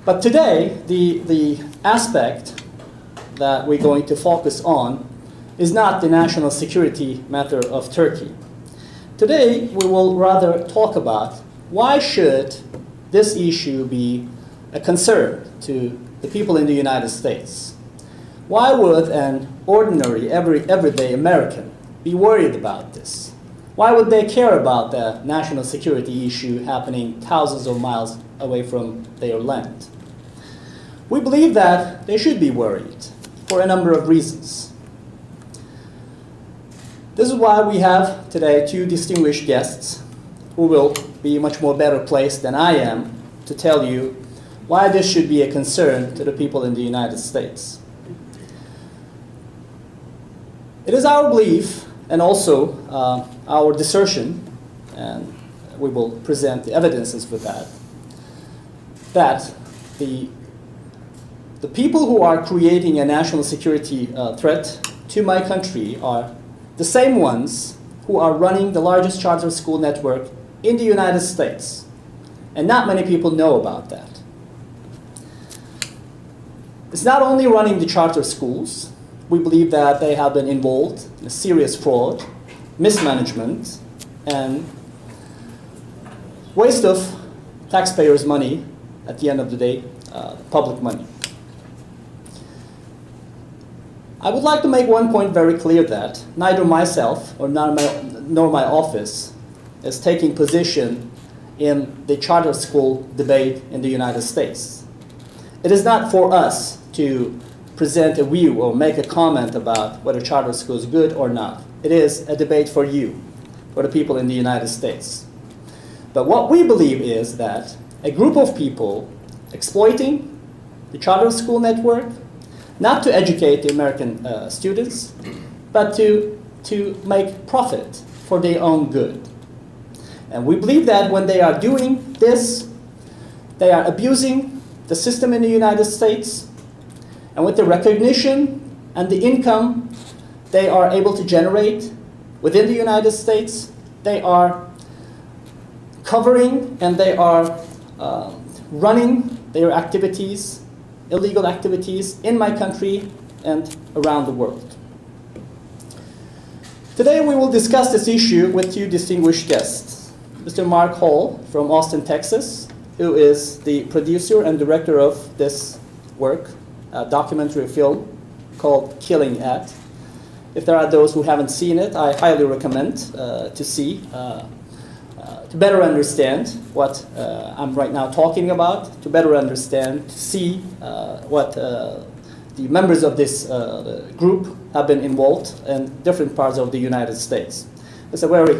But today, the aspect that we're going to focus on is not the national security matter of Turkey. Today, we will rather talk about why should this issue be a concern to the people in the United States. Why would an ordinary, everyday American be worried about this? Why would they care about the national security issue happening thousands of miles away from their land? We believe that they should be worried for a number of reasons. This is why we have today two distinguished guests who will be much more better placed than I am to tell you why this should be a concern to the people in the United States. It is our belief and also our assertion, and we will present the evidences for that, that the people who are creating a national security threat to my country are the same ones who are running the largest charter school network in the United States. And not many people know about that. It's not only running the charter schools. We believe that they have been involved in a serious fraud, mismanagement, and waste of taxpayers' money, at the end of the day, public money. I would like to make one point very clear that neither myself nor my office is taking position in the charter school debate in the United States. It is not for us to present a view or make a comment about whether charter school is good or not. It is a debate for you, for the people in the United States. But what we believe is that a group of people exploiting the charter school network, not to educate the American students, but to make profit for their own good. And we believe that when they are doing this, they are abusing the system in the United States, and with the recognition and the income they are able to generate within the United States, they are covering and they are running their activities, illegal activities in my country and around the world. Today we will discuss this issue with two distinguished guests. Mr. Mark Hall from Austin, Texas, who is the producer and director of this work, a documentary film called Killing Ed. If there are those who haven't seen it, I highly recommend to see, to better understand what I'm right now talking about, to better understand, to see what the members of this group have been involved in different parts of the United States. It's a very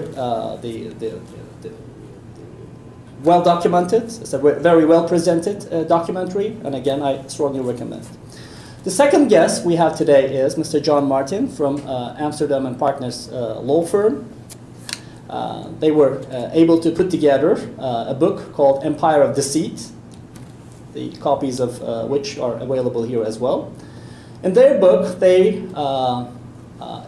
well documented, it's a very well presented documentary, and again, I strongly recommend. The second guest we have today is Mr. John Martin from Amsterdam and Partners law firm. They were able to put together a book called Empire of Deceit, the copies of which are available here as well. In their book, they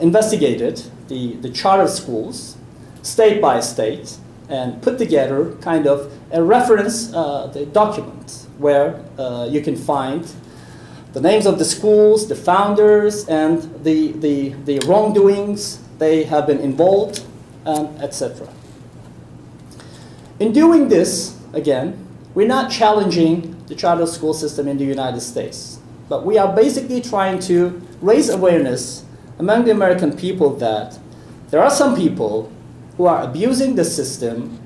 investigated the charter schools, state by state, and put together kind of a reference the document where you can find the names of the schools, the founders, and the wrongdoings they have been involved, etc. In doing this, again, we're not challenging the charter school system in the United States, but we are basically trying to raise awareness among the American people that there are some people who are abusing the system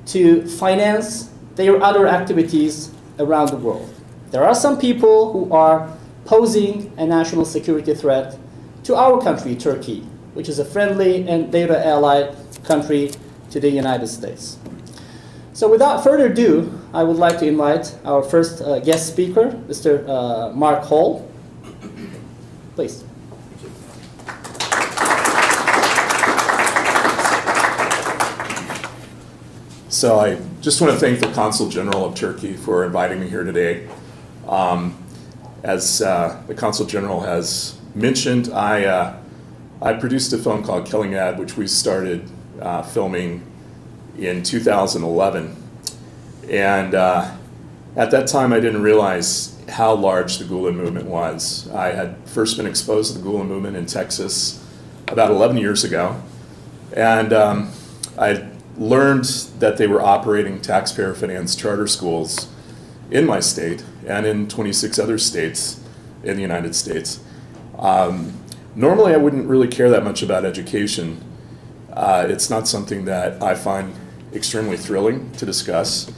to finance their other activities around the world. There are some people who are posing a national security threat to our country, Turkey, which is a friendly and data ally country to the United States. So without further ado, I would like to invite our first guest speaker, Mr. Mark Hall. Please. So I just want to thank the Consul General of Turkey for inviting me here today. As the Consul General has mentioned, I produced a film called Killing Ed, which we started filming in 2011. And At that time, I didn't realize how large the Gulen movement was. I had first been exposed to the Gulen movement in Texas about 11 years ago, and I learned that they were operating taxpayer-financed charter schools in my state and in 26 other states in the United States. Normally, I wouldn't really care that much about education. It's not something that I find extremely thrilling to discuss.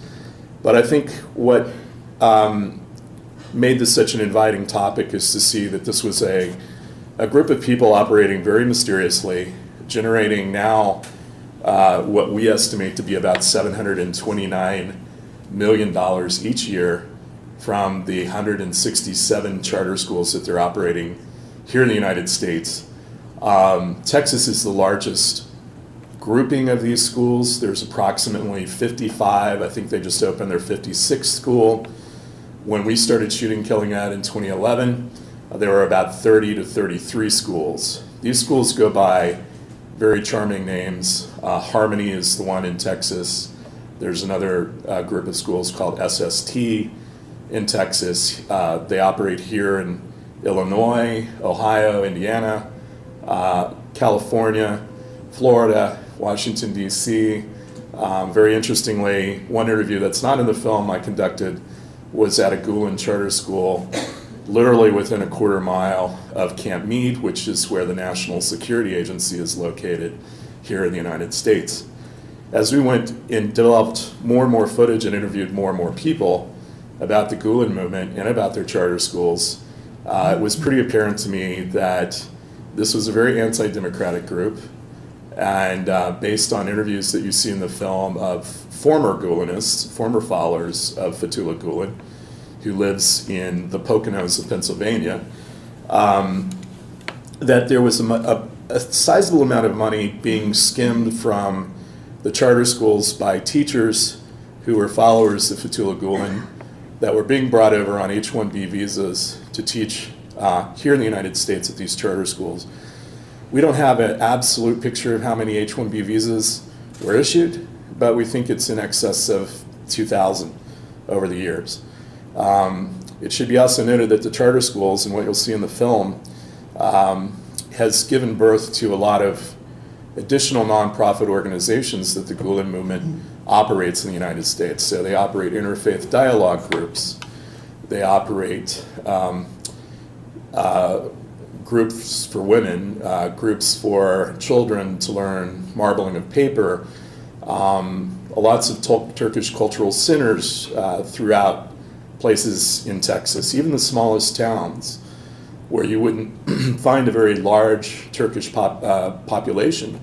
But I think what made this such an inviting topic is to see that this was a group of people operating very mysteriously, generating now what we estimate to be about $729 million each year from the 167 charter schools that they're operating here in the United States. Texas is the largest grouping of these schools. There's approximately 55. I think they just opened their 56th school. When we started shooting Killing Ed in 2011, there were about 30 to 33 schools. These schools go by very charming names. Harmony is the one in Texas. There's another group of schools called SST in Texas. They operate here in Illinois, Ohio, Indiana, California, Florida, Washington, D.C. Very interestingly, one interview that's not in the film I conducted was at a Gulen charter school, literally within a quarter mile of Camp Meade, which is where the National Security Agency is located here in the United States. As we went and developed more and more footage and interviewed more and more people about the Gulen movement and about their charter schools, it was pretty apparent to me that this was a very anti-democratic group. And based on interviews that you see in the film of former Gulenists, former followers of Fethullah Gulen, who lives in the Poconos of Pennsylvania, that there was a sizable amount of money being skimmed from the charter schools by teachers who were followers of Fethullah Gulen that were being brought over on H-1B visas to teach here in the United States at these charter schools. We don't have an absolute picture of how many H-1B visas were issued, but we think it's in excess of 2,000 over the years. It should be also noted that the charter schools, and what you'll see in the film, has given birth to a lot of additional nonprofit organizations that the Gulen movement operates in the United States. So they operate interfaith dialogue groups. They operate groups for women, groups for children to learn marbling of paper, lots of Turkish cultural centers throughout places in Texas, even the smallest towns where you wouldn't find a very large Turkish population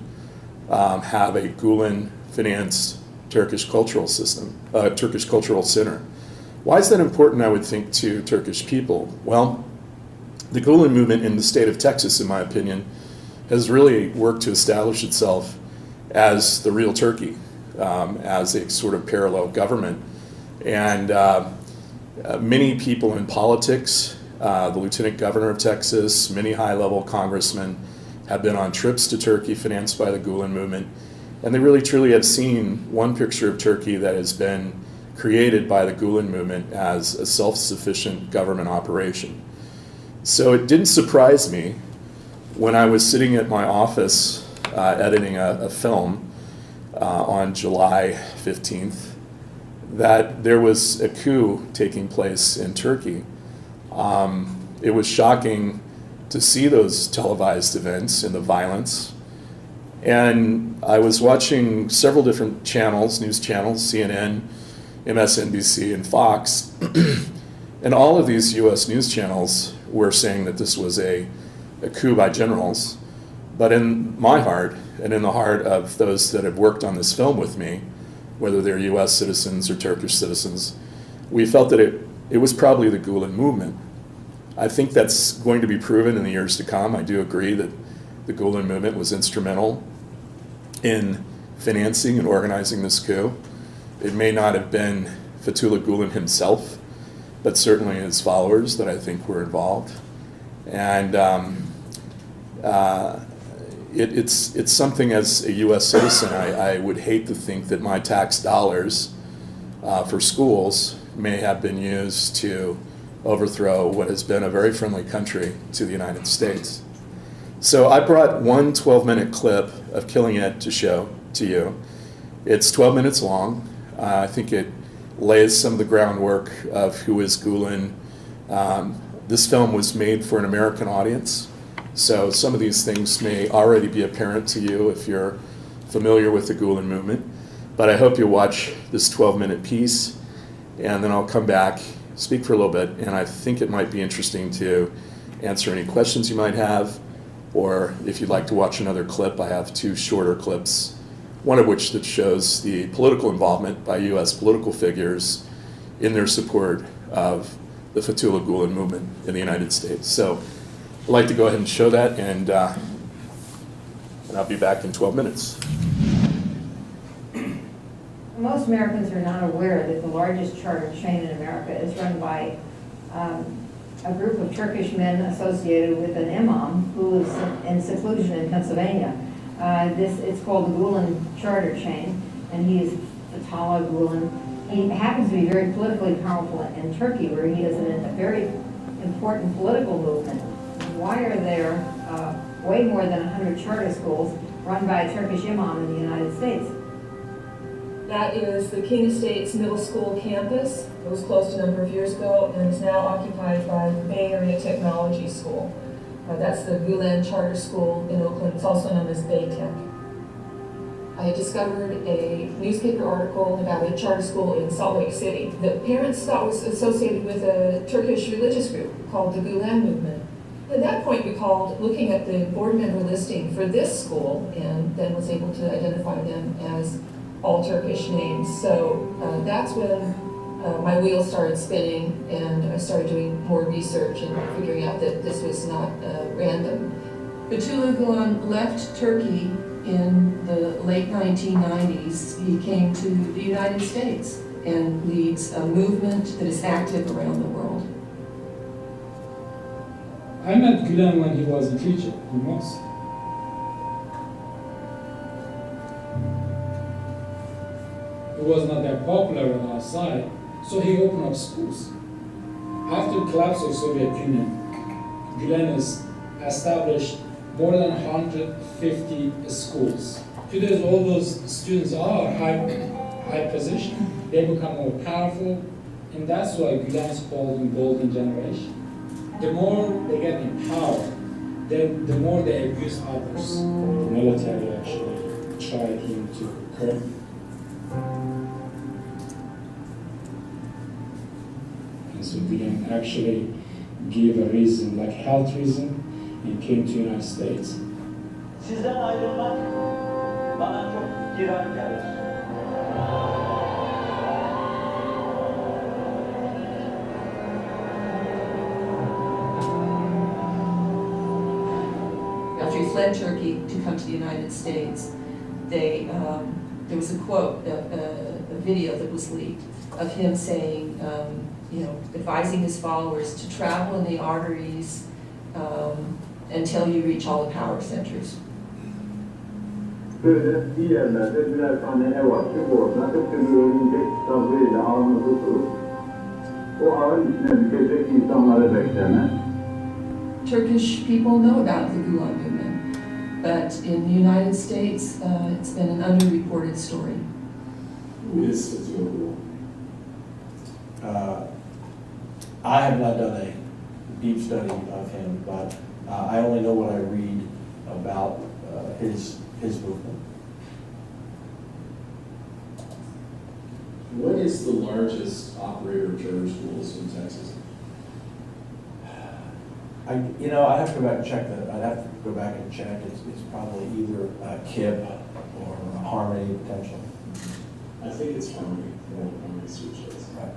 have a Gulen-financed Turkish cultural system, Turkish cultural center. Why is that important, I would think, to Turkish people? Well, the Gulen movement in the state of Texas, in my opinion, has really worked to establish itself as the real Turkey, as a sort of parallel government. And many people in politics, the lieutenant governor of Texas, many high-level congressmen have been on trips to Turkey financed by the Gulen movement, and they really truly have seen one picture of Turkey that has been created by the Gulen movement as a self-sufficient government operation. So it didn't surprise me when I was sitting at my office editing a film on July 15th that there was a coup taking place in Turkey. It was shocking to see those televised events and the violence. And I was watching several different channels, news channels, CNN, MSNBC, and Fox. And all of these US news channels were saying that this was a coup by generals. But in my heart, and in the heart of those that have worked on this film with me, whether they're US citizens or Turkish citizens, we felt that it was probably the Gulen movement. I think that's going to be proven in the years to come. I do agree that the Gulen movement was instrumental in financing and organizing this coup. It may not have been Fethullah Gulen himself, but certainly his followers that I think were involved. And it's something as a US citizen, I would hate to think that my tax dollars for schools may have been used to overthrow what has been a very friendly country to the United States. So I brought one 12-minute clip of Killing It to show to you. It's 12 minutes long. I think it lays some of the groundwork of who is Gulen. This film was made for an American audience, so some of these things may already be apparent to you if you're familiar with the Gulen movement. But I hope you'll watch this 12-minute piece, and then I'll come back, speak for a little bit, and I think it might be interesting to answer any questions you might have, or if you'd like to watch another clip, I have two shorter clips, one of which that shows the political involvement by U.S. political figures in their support of the Fethullah Gulen movement in the United States. So I'd like to go ahead and show that, and I'll be back in 12 minutes. Most Americans are not aware that the largest charter chain in America is run by a group of Turkish men associated with an imam who is in seclusion in Pennsylvania. It's called the Gulen charter chain, and he is Fethullah Gulen. He happens to be very politically powerful in Turkey, where he is in a very important political movement. Why are there way more than 100 charter schools run by a Turkish imam in the United States? That is the King Estates Middle School campus. It was closed a number of years ago and is now occupied by the Bay Area Technology School. That's the Gulen Charter School in Oakland. It's also known as Bay Tech. I had discovered a newspaper article about a charter school in Salt Lake City that parents thought was associated with a Turkish religious group called the Gulen movement. At that point, we called looking at the board member listing for this school, and then was able to identify them as all Turkish names. So that's when my wheels started spinning, and I started doing more research and figuring out that this was not random. Fethullah Gulen left Turkey in the late 1990s. He came to the United States and leads a movement that is active around the world. I met Gulen when he was a teacher in Moscow. It was not that popular on our side, so he opened up schools. After the collapse of Soviet Union, Gulen has established more than 150 schools. Today, all those students are high position. They become more powerful, and that's why Gulen is called the golden generation. The more they get in power, the more they abuse others. The military actually tried him to curb. And so Gulen actually gave a reason, like health reason, and came to the United States. Sizden ayrılmak bana çok girer gelir. After he fled Turkey to come to the United States, there was a quote, a video that was leaked of him saying, advising his followers to travel in the arteries until you reach all the power centers. Böyle bir yerlerde birer tane ev açıp orada tıpkı örümcek kitabıyla ağını tutup o ağın içine düşecek insanları bekleme. Turkish people know about the Gulen movement, but in the United States, it's been an underreported story. Who is Fethullah Gulen? I have not done a deep study of him, but I only know what I read about his movement. What is the largest operator of charter schools in Texas? I have to go back and check that. I'd have to go back and check. It's probably either KIP or Harmony potentially. I think it's Harmony. Harmony switches. Right.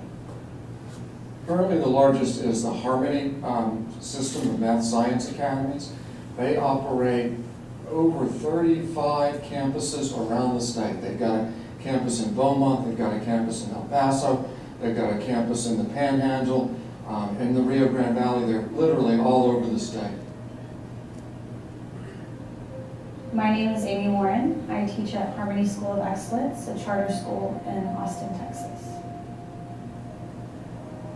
Currently, the largest is the Harmony system of math science academies. They operate over 35 campuses around the state. They've got a campus in Beaumont, they've got a campus in El Paso, they've got a campus in the Panhandle, in the Rio Grande Valley. They're literally all over the state. My name is Amy Warren. I teach at Harmony School of Excellence, a charter school in Austin, Texas.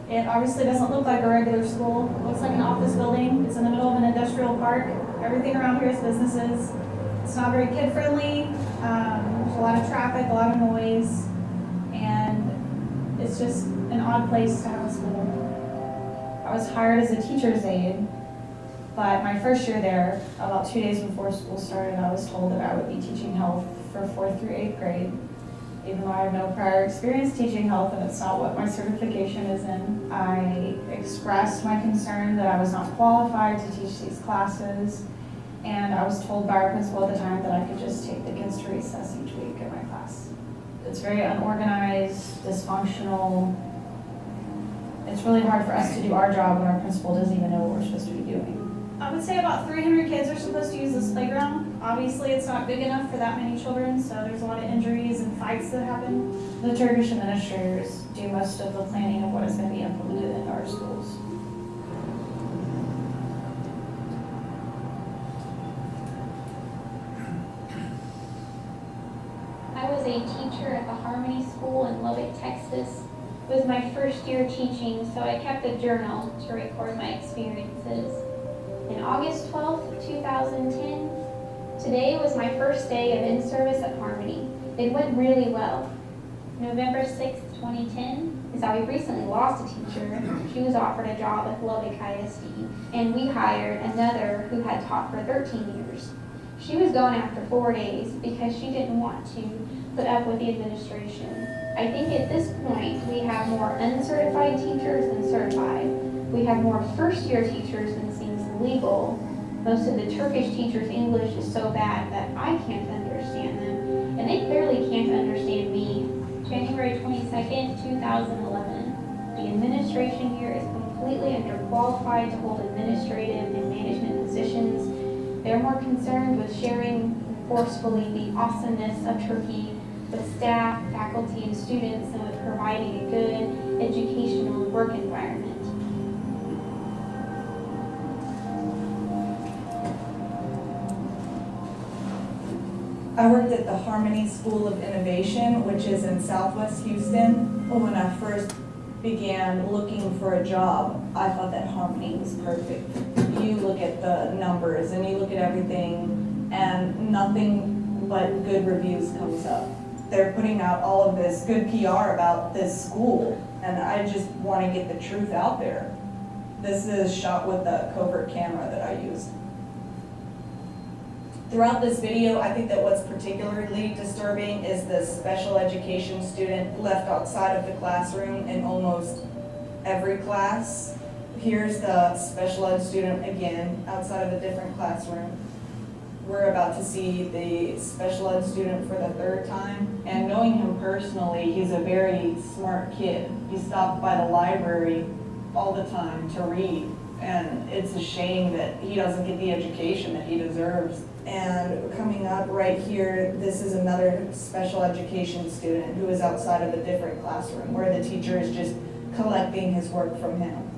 It obviously doesn't look like a regular school. It looks like an office building. It's in the middle of an industrial park. Everything around here is businesses. It's not very kid-friendly. There's a lot of traffic, a lot of noise, and it's just an odd place to have a school. I was hired as a teacher's aide, but my first year there, about 2 days before school started, I was told that I would be teaching health for 4th through 8th grade. Even though I have no prior experience teaching health and it's not what my certification is in, I expressed my concern that I was not qualified to teach these classes, and I was told by our principal at the time that I could just take the kids to recess each week in my class. It's very unorganized, dysfunctional. It's really hard for us to do our job when our principal doesn't even know what we're supposed to be doing. I would say about 300 kids are supposed to use this playground. Obviously, it's not big enough for that many children, so there's a lot of injuries and fights that happen. The Turkish administrators do most of the planning of what is going to be implemented into our schools. I was a teacher at the Harmony School in Lubbock, Texas. It was my first year teaching, so I kept a journal to record my experiences. In August 12th, 2010, today was my first day of in-service at Harmony. It went really well. November 6th, 2010 is how we recently lost a teacher. She was offered a job at Lubbock ISD, and we hired another who had taught for 13 years. She was gone after 4 days because she didn't want to put up with the administration. I think at this point we have more uncertified teachers than certified. We have more first-year teachers than seems legal. Most of the Turkish teachers' English is so bad that I can't understand them, and they clearly can't understand me. January 22nd, 2011. The administration here is completely underqualified to hold administrative and management positions. They're more concerned with sharing forcefully the awesomeness of Turkey with staff, faculty, and students than with providing a good educational work environment. I worked at the Harmony School of Innovation, which is in Southwest Houston. When I first began looking for a job, I thought that Harmony was perfect. You look at the numbers and you look at everything, and nothing but good reviews comes up. They're putting out all of this good PR about this school, and I just want to get the truth out there. This is shot with a covert camera that I used. Throughout this video, I think that what's particularly disturbing is the special education student left outside of the classroom in almost every class. Here's the special ed student again, outside of a different classroom. We're about to see the special ed student for the 3rd time, and knowing him personally, he's a very smart kid. He stopped by the library all the time to read, and it's a shame that he doesn't get the education that he deserves. And coming up right here, this is another special education student who is outside of a different classroom where the teacher is just collecting his work from him.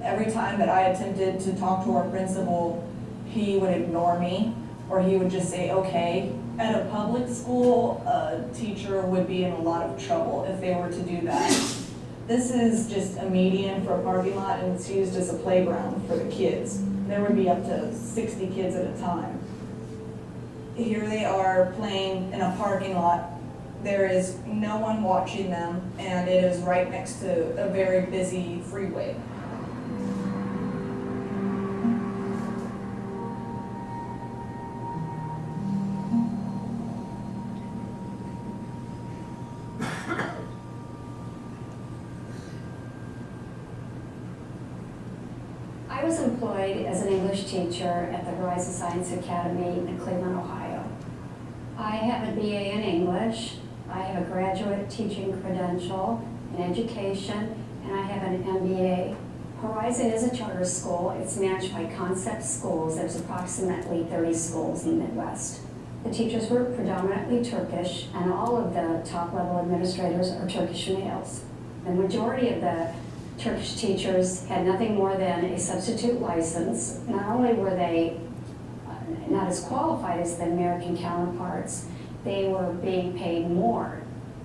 Every time that I attempted to talk to our principal, he would ignore me, or he would just say, okay. At a public school, a teacher would be in a lot of trouble if they were to do that. This is just a median for a parking lot, and it's used as a playground for the kids. There would be up to 60 kids at a time. Here they are playing in a parking lot. There is no one watching them, and it is right next to a very busy freeway. I was employed as an English teacher at the Horizon Science Academy in Cleveland, Ohio. I have a BA in English, I have a graduate teaching credential in education, and I have an MBA. Horizon is a charter school. It's managed by Concept Schools. There's approximately 30 schools in the Midwest. The teachers were predominantly Turkish, and all of the top-level administrators are Turkish males. The majority of the Turkish teachers had nothing more than a substitute license. Not only were they not as qualified as the American counterparts, they were being paid more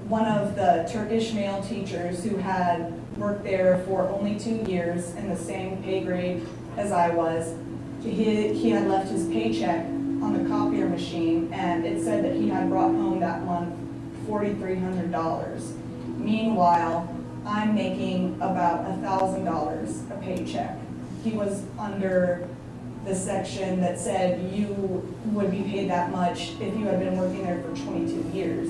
one of the Turkish male teachers who had worked there for only 2 years in the same pay grade as I was, he had left his paycheck on the copier machine, and it said that he had brought home that month $4,300. Meanwhile, I'm making about $1,000 a paycheck. He was under the section that said you would be paid that much if you had been working there for 22 years.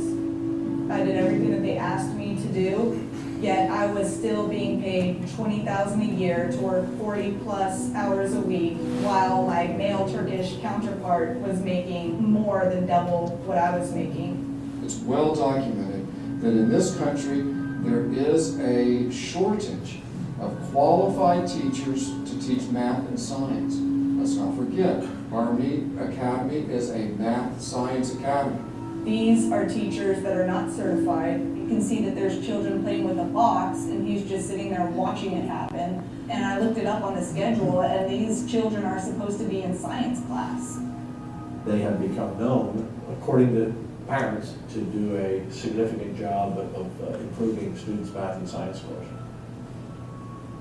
I did everything that they asked me to do, yet I was still being paid $20,000 a year to work 40+ hours a week, while my male Turkish counterpart was making more than double what I was making. It's well documented that in this country, there is a shortage of qualified teachers to teach math and science. Let's not forget, Harmony Academy is a math science academy. These are teachers that are not certified. You can see that there's children playing with a box, and he's just sitting there watching it happen. And I looked it up on the schedule, and these children are supposed to be in science class. They have become known, according to parents, to do a significant job of improving students' math and science scores.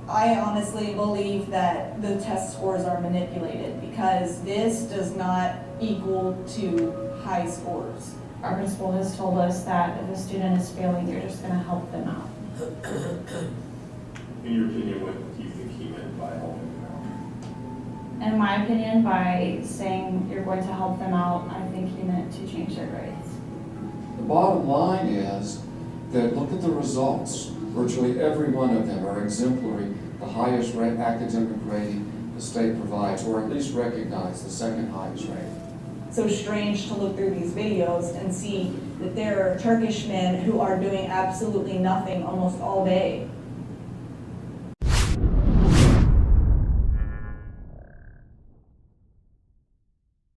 I honestly believe that the test scores are manipulated because this does not equal to high scores. Our principal has told us that if a student is failing, you're just gonna help them out. In your opinion, what do you think he meant by helping them out? In my opinion, by saying you're going to help them out, I think he meant to change their grades. The bottom line is that look at the results. Virtually every one of them are exemplary, the highest academic rating the state provides, or at least recognize the second highest rating. So strange to look through these videos and see that there are Turkish men who are doing absolutely nothing almost all day.